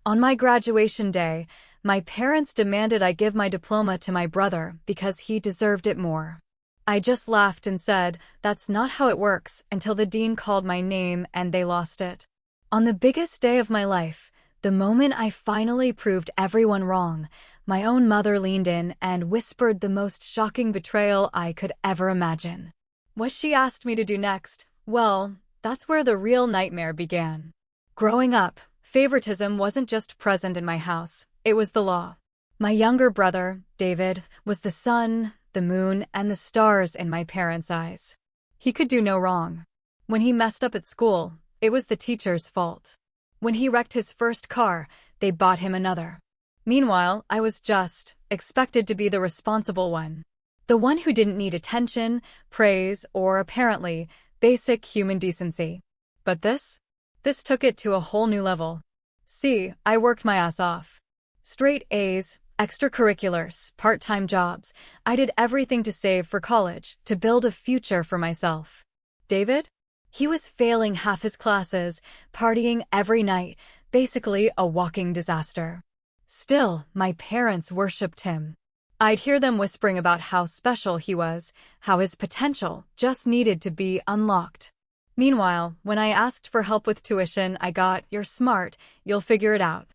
On my graduation day, my parents demanded I give my diploma to my brother because he deserved it more. I just laughed and said, "That's not how it works," until the dean called my name and they lost it. On the biggest day of my life, the moment I finally proved everyone wrong, my own mother leaned in and whispered the most shocking betrayal I could ever imagine. What she asked me to do next, well, that's where the real nightmare began. Growing up, favoritism wasn't just present in my house, it was the law. My younger brother, David, was the sun, the moon, and the stars in my parents' eyes. He could do no wrong. When he messed up at school, it was the teacher's fault. When he wrecked his first car, they bought him another. Meanwhile, I was just expected to be the responsible one. The one who didn't need attention, praise, or apparently, basic human decency. But this took it to a whole new level. See, I worked my ass off. Straight A's, extracurriculars, part-time jobs. I did everything to save for college, to build a future for myself. David? He was failing half his classes, partying every night, basically a walking disaster. Still, my parents worshipped him. I'd hear them whispering about how special he was, how his potential just needed to be unlocked. Meanwhile, when I asked for help with tuition, I got, "You're smart, you'll figure it out."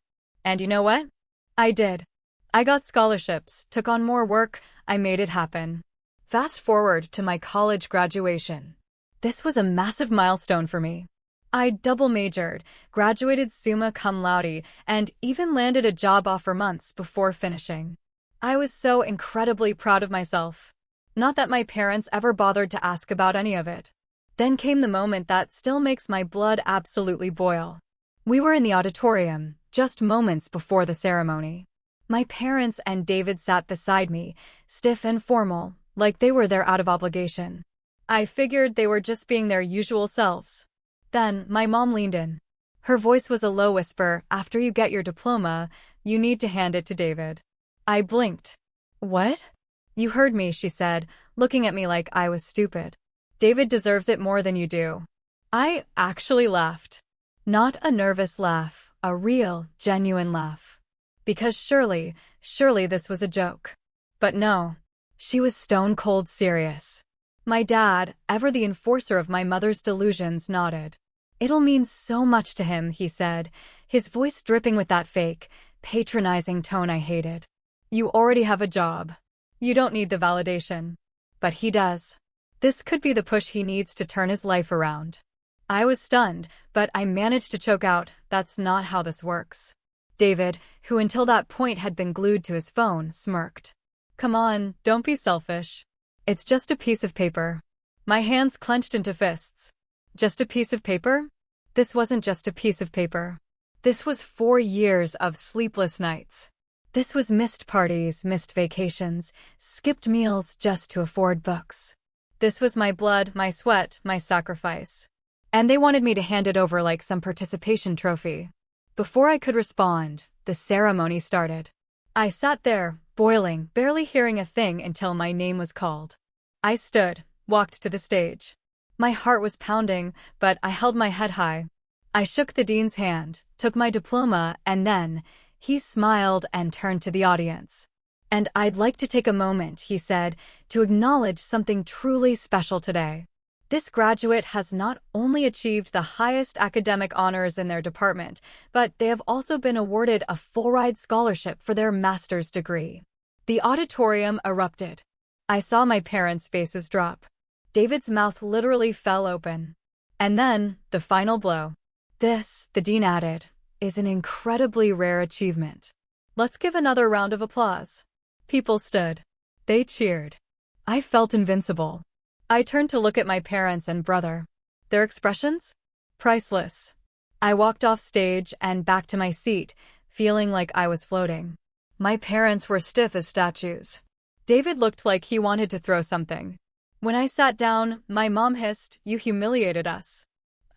And you know what? I did. I got scholarships, took on more work, I made it happen. Fast forward to my college graduation. This was a massive milestone for me. I double majored, graduated summa cum laude, and even landed a job offer months before finishing. I was so incredibly proud of myself. Not that my parents ever bothered to ask about any of it. Then came the moment that still makes my blood absolutely boil. We were in the auditorium, just moments before the ceremony. My parents and David sat beside me, stiff and formal, like they were there out of obligation. I figured they were just being their usual selves. Then, my mom leaned in. Her voice was a low whisper, "After you get your diploma, you need to hand it to David." I blinked. "What?" "You heard me," she said, looking at me like I was stupid. "David deserves it more than you do." I actually laughed. Not a nervous laugh, a real, genuine laugh. Because surely this was a joke. But no, she was stone cold serious. My dad, ever the enforcer of my mother's delusions, nodded. "It'll mean so much to him," he said, his voice dripping with that fake, patronizing tone I hated. "You already have a job. You don't need the validation. But he does. This could be the push he needs to turn his life around." I was stunned, but I managed to choke out, "That's not how this works." David, who until that point had been glued to his phone, smirked. "Come on, don't be selfish. It's just a piece of paper." My hands clenched into fists. Just a piece of paper? This wasn't just a piece of paper. This was 4 years of sleepless nights. This was missed parties, missed vacations, skipped meals just to afford books. This was my blood, my sweat, my sacrifice. And they wanted me to hand it over like some participation trophy. Before I could respond, the ceremony started. I sat there, boiling, barely hearing a thing until my name was called. I stood, walked to the stage. My heart was pounding, but I held my head high. I shook the dean's hand, took my diploma, and then he smiled and turned to the audience. "And I'd like to take a moment," he said, "to acknowledge something truly special today. This graduate has not only achieved the highest academic honors in their department, but they have also been awarded a full-ride scholarship for their master's degree." The auditorium erupted. I saw my parents' faces drop. David's mouth literally fell open. And then, the final blow. "This," the dean added, "is an incredibly rare achievement. Let's give another round of applause." People stood. They cheered. I felt invincible. I turned to look at my parents and brother. Their expressions? Priceless. I walked off stage and back to my seat, feeling like I was floating. My parents were stiff as statues. David looked like he wanted to throw something. When I sat down, my mom hissed, "You humiliated us."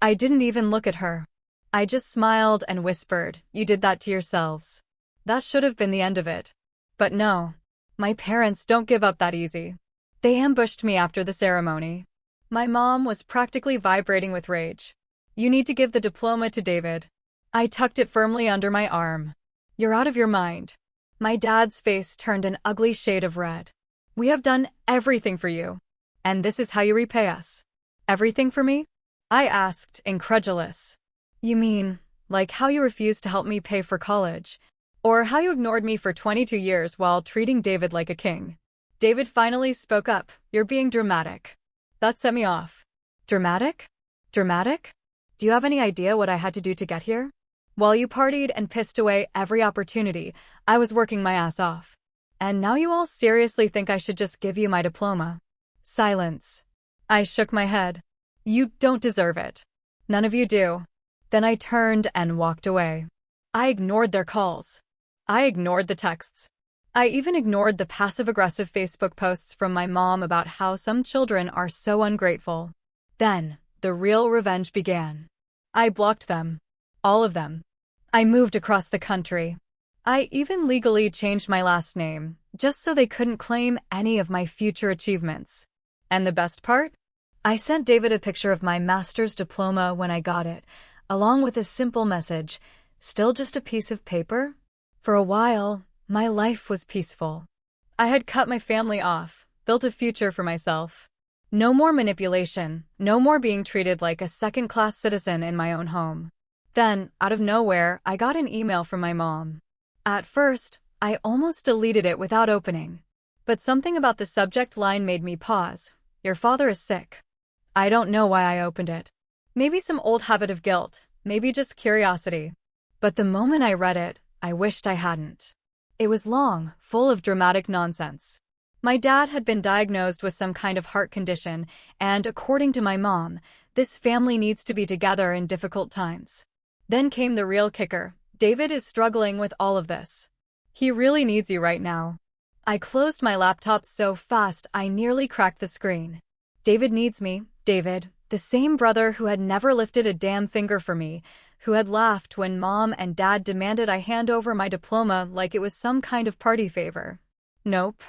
I didn't even look at her. I just smiled and whispered, "You did that to yourselves." That should have been the end of it. But no, my parents don't give up that easy. They ambushed me after the ceremony. My mom was practically vibrating with rage. "You need to give the diploma to David." I tucked it firmly under my arm. You're out of your mind. My dad's face turned an ugly shade of red. We have done everything for you. And this is how you repay us. Everything for me? I asked, incredulous. You mean, like how you refused to help me pay for college? Or how you ignored me for 22 years while treating David like a king? David finally spoke up. You're being dramatic. That set me off. Dramatic? Dramatic? Do you have any idea what I had to do to get here? While you partied and pissed away every opportunity, I was working my ass off. And now you all seriously think I should just give you my diploma? Silence. I shook my head. You don't deserve it. None of you do. Then I turned and walked away. I ignored their calls. I ignored the texts. I even ignored the passive-aggressive Facebook posts from my mom about how some children are so ungrateful. Then, the real revenge began. I blocked them. All of them. I moved across the country. I even legally changed my last name, just so they couldn't claim any of my future achievements. And the best part? I sent David a picture of my master's diploma when I got it, along with a simple message, still just a piece of paper? For a while, my life was peaceful. I had cut my family off, built a future for myself. No more manipulation, no more being treated like a second-class citizen in my own home. Then, out of nowhere, I got an email from my mom. At first, I almost deleted it without opening. But something about the subject line made me pause. Your father is sick. I don't know why I opened it. Maybe some old habit of guilt, maybe just curiosity. But the moment I read it, I wished I hadn't. It was long, full of dramatic nonsense. My dad had been diagnosed with some kind of heart condition, and according to my mom, this family needs to be together in difficult times. Then came the real kicker. David is struggling with all of this. He really needs you right now. I closed my laptop so fast I nearly cracked the screen. David needs me, David, the same brother who had never lifted a damn finger for me, who had laughed when Mom and Dad demanded I hand over my diploma like it was some kind of party favor. Nope.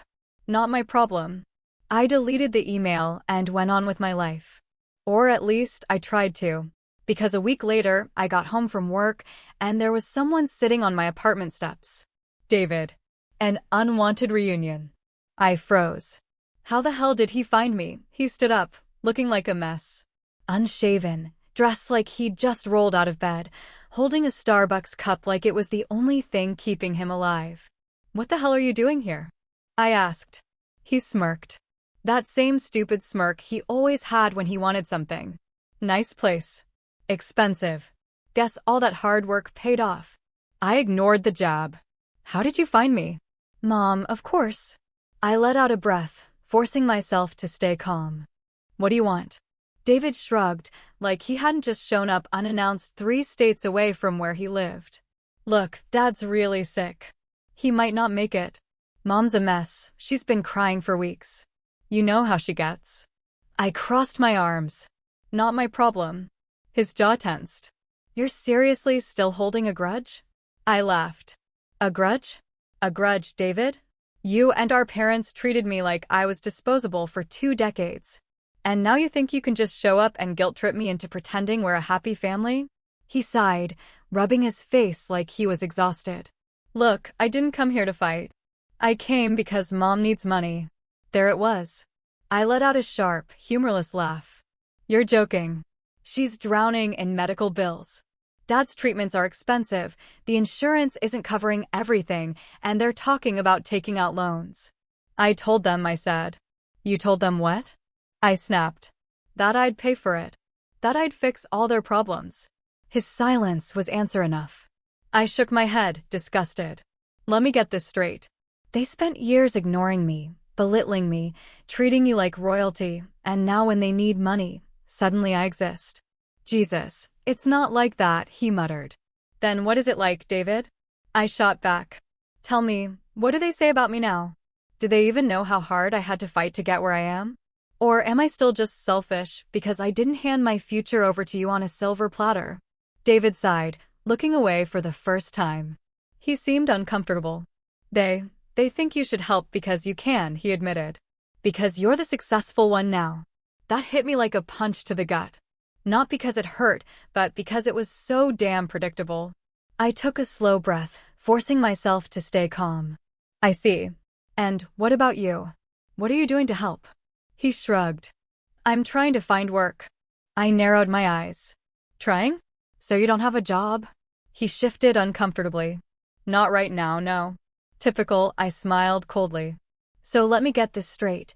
Not my problem. I deleted the email and went on with my life. Or at least, I tried to. Because a week later, I got home from work, and there was someone sitting on my apartment steps. David. An unwanted reunion. I froze. How the hell did he find me? He stood up, looking like a mess. Unshaven, dressed like he'd just rolled out of bed, holding a Starbucks cup like it was the only thing keeping him alive. What the hell are you doing here? I asked. He smirked. That same stupid smirk he always had when he wanted something. Nice place. Expensive. Guess all that hard work paid off. I ignored the jab. How did you find me? Mom, of course. I let out a breath, forcing myself to stay calm. What do you want? David shrugged, like he hadn't just shown up unannounced 3 states away from where he lived. Look, Dad's really sick. He might not make it. Mom's a mess. She's been crying for weeks. You know how she gets. I crossed my arms. Not my problem. His jaw tensed. You're seriously still holding a grudge? I laughed. A grudge? A grudge, David? You and our parents treated me like I was disposable for 2 decades. And now you think you can just show up and guilt-trip me into pretending we're a happy family? He sighed, rubbing his face like he was exhausted. Look, I didn't come here to fight. I came because Mom needs money. There it was. I let out a sharp, humorless laugh. You're joking. She's drowning in medical bills. Dad's treatments are expensive, the insurance isn't covering everything, and they're talking about taking out loans. I told them, I said. You told them what? I snapped. That I'd pay for it. That I'd fix all their problems. His silence was answer enough. I shook my head, disgusted. Let me get this straight. They spent years ignoring me, belittling me, treating you like royalty, and now when they need money, suddenly I exist. Jesus, it's not like that, he muttered. Then what is it like, David? I shot back. Tell me, what do they say about me now? Do they even know how hard I had to fight to get where I am? Or am I still just selfish because I didn't hand my future over to you on a silver platter? David sighed, looking away for the first time. He seemed uncomfortable. They think you should help because you can, he admitted. Because you're the successful one now. That hit me like a punch to the gut. Not because it hurt, but because it was so damn predictable. I took a slow breath, forcing myself to stay calm. I see. And what about you? What are you doing to help? He shrugged. I'm trying to find work. I narrowed my eyes. Trying? So you don't have a job? He shifted uncomfortably. Not right now, no. Typical, I smiled coldly. So let me get this straight.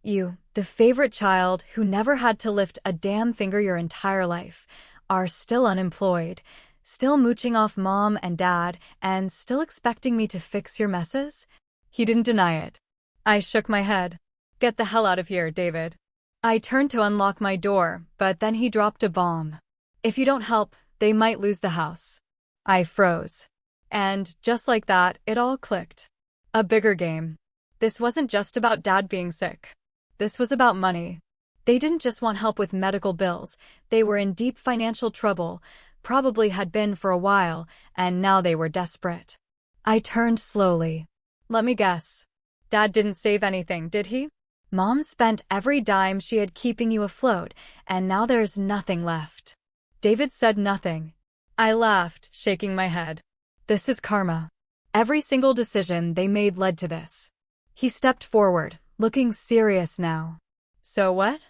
You, the favorite child who never had to lift a damn finger your entire life, are still unemployed, still mooching off mom and dad, and still expecting me to fix your messes? He didn't deny it. I shook my head. Get the hell out of here, David. I turned to unlock my door, but then he dropped a bomb. If you don't help, they might lose the house. I froze. And just like that, it all clicked. A bigger game. This wasn't just about dad being sick. This was about money. They didn't just want help with medical bills. They were in deep financial trouble, probably had been for a while, and now they were desperate. I turned slowly. Let me guess. Dad didn't save anything, did he? Mom spent every dime she had keeping you afloat, and now there's nothing left. David said nothing. I laughed, shaking my head. This is karma. Every single decision they made led to this. He stepped forward, looking serious now. So what?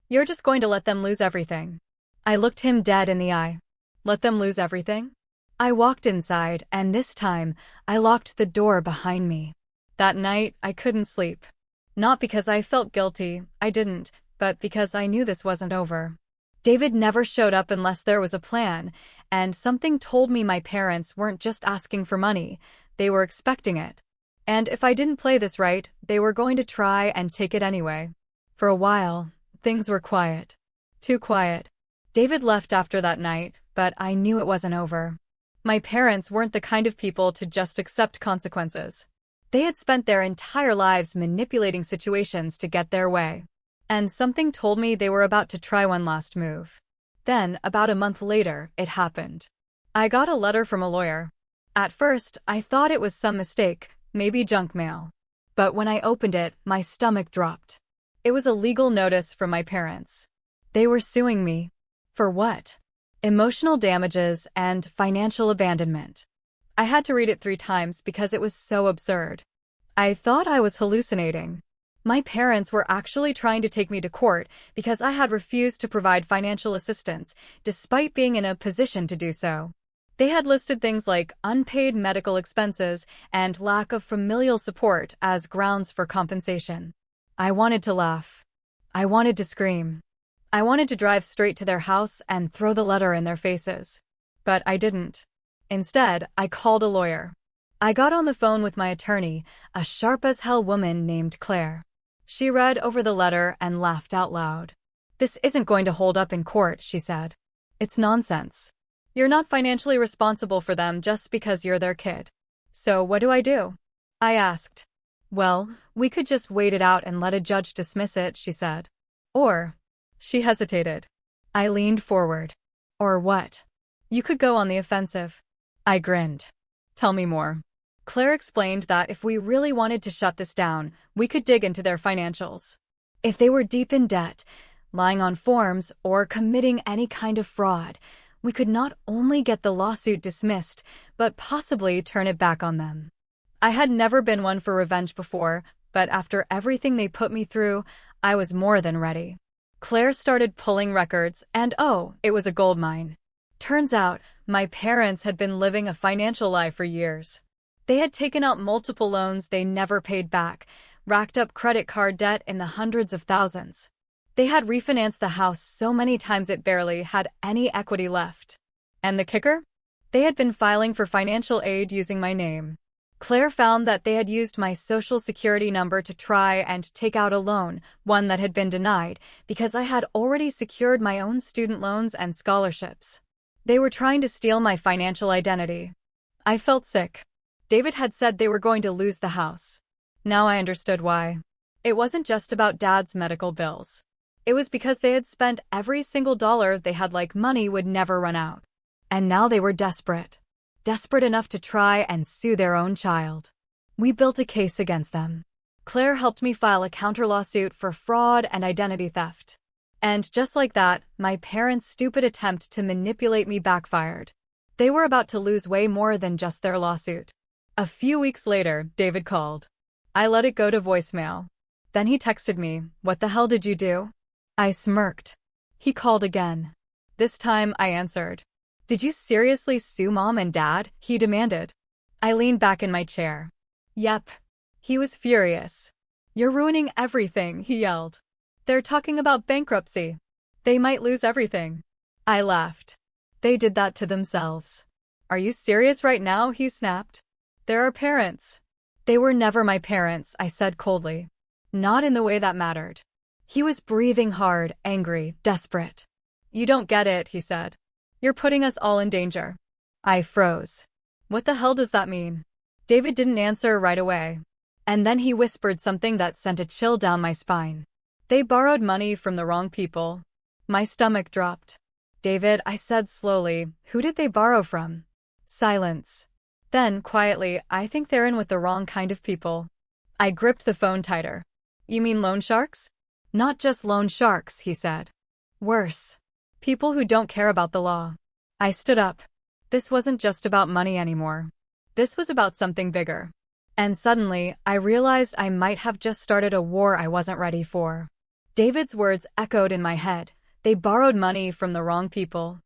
You're just going to let them lose everything? I looked him dead in the eye. Let them lose everything? I walked inside, and this time, I locked the door behind me. That night, I couldn't sleep. Not because I felt guilty, I didn't, but because I knew this wasn't over. David never showed up unless there was a plan, and something told me my parents weren't just asking for money, they were expecting it. And if I didn't play this right, they were going to try and take it anyway. For a while, things were quiet. Too quiet. David left after that night, but I knew it wasn't over. My parents weren't the kind of people to just accept consequences. They had spent their entire lives manipulating situations to get their way. And something told me they were about to try one last move. Then, about a month later, it happened. I got a letter from a lawyer. At first, I thought it was some mistake, maybe junk mail. But when I opened it, my stomach dropped. It was a legal notice from my parents. They were suing me. For what? Emotional damages and financial abandonment. I had to read it 3 times because it was so absurd. I thought I was hallucinating. My parents were actually trying to take me to court because I had refused to provide financial assistance, despite being in a position to do so. They had listed things like unpaid medical expenses and lack of familial support as grounds for compensation. I wanted to laugh. I wanted to scream. I wanted to drive straight to their house and throw the letter in their faces. But I didn't. Instead, I called a lawyer. I got on the phone with my attorney, a sharp-as-hell woman named Claire. She read over the letter and laughed out loud. This isn't going to hold up in court, she said. It's nonsense. You're not financially responsible for them just because you're their kid. So what do? I asked. Well, we could just wait it out and let a judge dismiss it, she said. Or, she hesitated. I leaned forward. Or what? You could go on the offensive. I grinned. Tell me more. Claire explained that if we really wanted to shut this down, we could dig into their financials. If they were deep in debt, lying on forms, or committing any kind of fraud, we could not only get the lawsuit dismissed, but possibly turn it back on them. I had never been one for revenge before, but after everything they put me through, I was more than ready. Claire started pulling records, and oh, it was a goldmine. Turns out, my parents had been living a financial lie for years. They had taken out multiple loans they never paid back, racked up credit card debt in the hundreds of thousands. They had refinanced the house so many times it barely had any equity left. And the kicker? They had been filing for financial aid using my name. Claire found that they had used my social security number to try and take out a loan, one that had been denied, because I had already secured my own student loans and scholarships. They were trying to steal my financial identity. I felt sick. David had said they were going to lose the house. Now I understood why. It wasn't just about Dad's medical bills. It was because they had spent every single dollar they had like money would never run out. And now they were desperate. Desperate enough to try and sue their own child. We built a case against them. Claire helped me file a counter lawsuit for fraud and identity theft. And just like that, my parents' stupid attempt to manipulate me backfired. They were about to lose way more than just their lawsuit. A few weeks later, David called. I let it go to voicemail. Then he texted me, "What the hell did you do?" I smirked. He called again. This time, I answered. "Did you seriously sue Mom and Dad?" he demanded. I leaned back in my chair. Yep. He was furious. "You're ruining everything," he yelled. "They're talking about bankruptcy. They might lose everything." I laughed. "They did that to themselves." "Are you serious right now?" he snapped. "They're our parents." "They were never my parents," I said coldly. "Not in the way that mattered." He was breathing hard, angry, desperate. "You don't get it," he said. "You're putting us all in danger." I froze. What the hell does that mean? David didn't answer right away. And then he whispered something that sent a chill down my spine. "They borrowed money from the wrong people." My stomach dropped. "David," I said slowly, "who did they borrow from?" Silence. Then, quietly, "I think they're in with the wrong kind of people." I gripped the phone tighter. "You mean loan sharks?" "Not just loan sharks," he said. "Worse. People who don't care about the law." I stood up. This wasn't just about money anymore. This was about something bigger. And suddenly, I realized I might have just started a war I wasn't ready for. David's words echoed in my head. They borrowed money from the wrong people.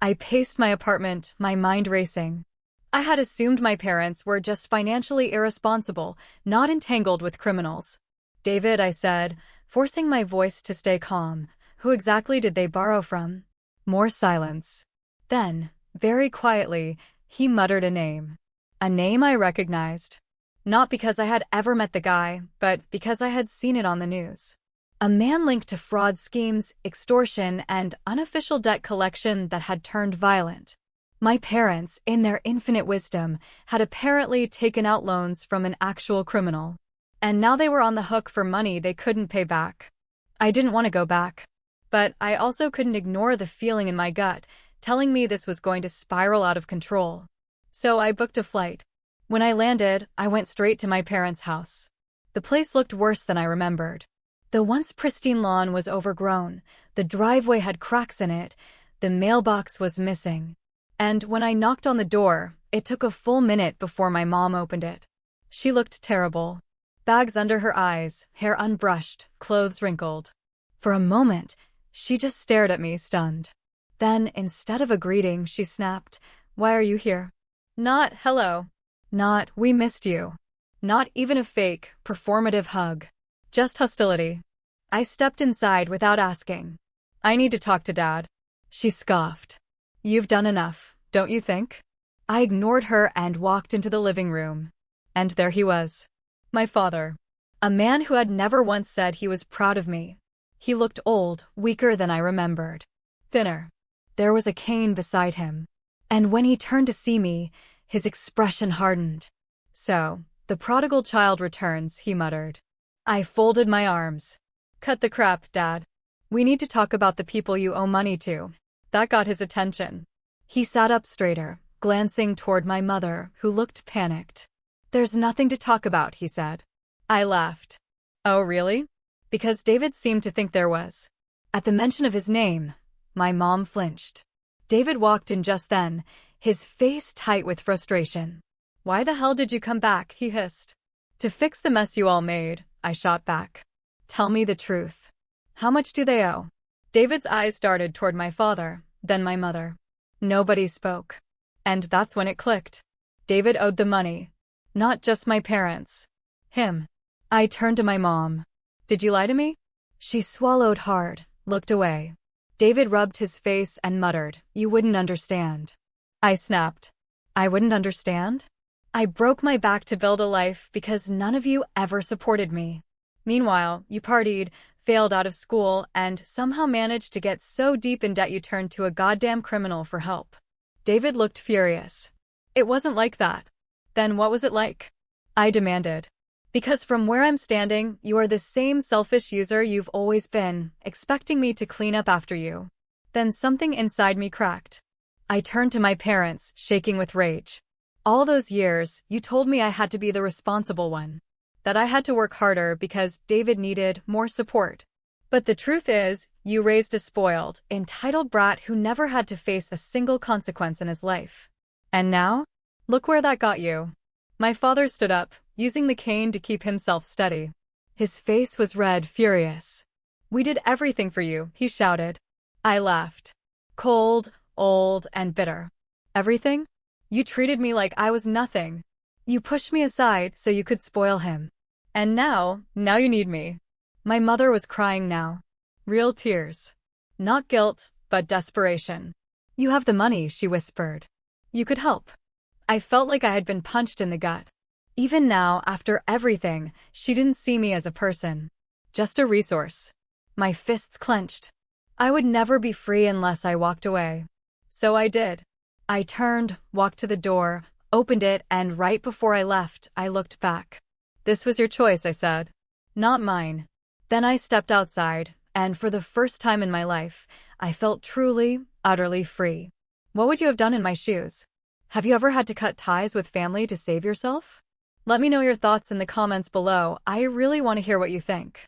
I paced my apartment, my mind racing. I had assumed my parents were just financially irresponsible, not entangled with criminals. "David," I said, forcing my voice to stay calm, "who exactly did they borrow from?" More silence. Then, very quietly, he muttered a name. A name I recognized. Not because I had ever met the guy, but because I had seen it on the news. A man linked to fraud schemes, extortion, and unofficial debt collection that had turned violent. My parents, in their infinite wisdom, had apparently taken out loans from an actual criminal. And now they were on the hook for money they couldn't pay back. I didn't want to go back. But I also couldn't ignore the feeling in my gut, telling me this was going to spiral out of control. So I booked a flight. When I landed, I went straight to my parents' house. The place looked worse than I remembered. The once pristine lawn was overgrown, the driveway had cracks in it, the mailbox was missing. And when I knocked on the door, it took a full minute before my mom opened it. She looked terrible. Bags under her eyes, hair unbrushed, clothes wrinkled. For a moment, she just stared at me, stunned. Then, instead of a greeting, she snapped, "Why are you here?" Not, "Hello." Not, "We missed you." Not even a fake, performative hug. Just hostility. I stepped inside without asking. "I need to talk to Dad." She scoffed. "You've done enough, don't you think?" I ignored her and walked into the living room. And there he was. My father. A man who had never once said he was proud of me. He looked old, weaker than I remembered. Thinner. There was a cane beside him. And when he turned to see me, his expression hardened. "So, the prodigal child returns," he muttered. I folded my arms. "Cut the crap, Dad. We need to talk about the people you owe money to." That got his attention. He sat up straighter, glancing toward my mother, who looked panicked. "There's nothing to talk about," he said. I laughed. "Oh, really?" Because David seemed to think there was. At the mention of his name, my mom flinched. David walked in just then, his face tight with frustration. "Why the hell did you come back?" he hissed. "To fix the mess you all made," I shot back. "Tell me the truth. How much do they owe?" David's eyes darted toward my father, then my mother. Nobody spoke. And that's when it clicked. David owed the money. Not just my parents. Him. I turned to my mom. "Did you lie to me?" She swallowed hard, looked away. David rubbed his face and muttered, "You wouldn't understand." I snapped. "I wouldn't understand?" "I broke my back to build a life because none of you ever supported me. Meanwhile, you partied, failed out of school, and somehow managed to get so deep in debt you turned to a goddamn criminal for help." David looked furious. "It wasn't like that." "Then what was it like?" I demanded. "Because from where I'm standing, you are the same selfish user you've always been, expecting me to clean up after you." Then something inside me cracked. I turned to my parents, shaking with rage. "All those years, you told me I had to be the responsible one. That I had to work harder because David needed more support. But the truth is, you raised a spoiled, entitled brat who never had to face a single consequence in his life. And now? Look where that got you. My father stood up, using the cane to keep himself steady. His face was red, furious. We did everything for you, he shouted. I laughed. Cold, old, and bitter. Everything? You treated me like I was nothing. You pushed me aside so you could spoil him. And now you need me. My mother was crying now. Real tears. Not guilt, but desperation. You have the money, she whispered. You could help. I felt like I had been punched in the gut. Even now, after everything, she didn't see me as a person. Just a resource. My fists clenched. I would never be free unless I walked away. So I did. I turned, walked to the door, opened it, and right before I left, I looked back. This was your choice, I said. Not mine. Then I stepped outside, and for the first time in my life, I felt truly, utterly free. What would you have done in my shoes? Have you ever had to cut ties with family to save yourself? Let me know your thoughts in the comments below. I really want to hear what you think.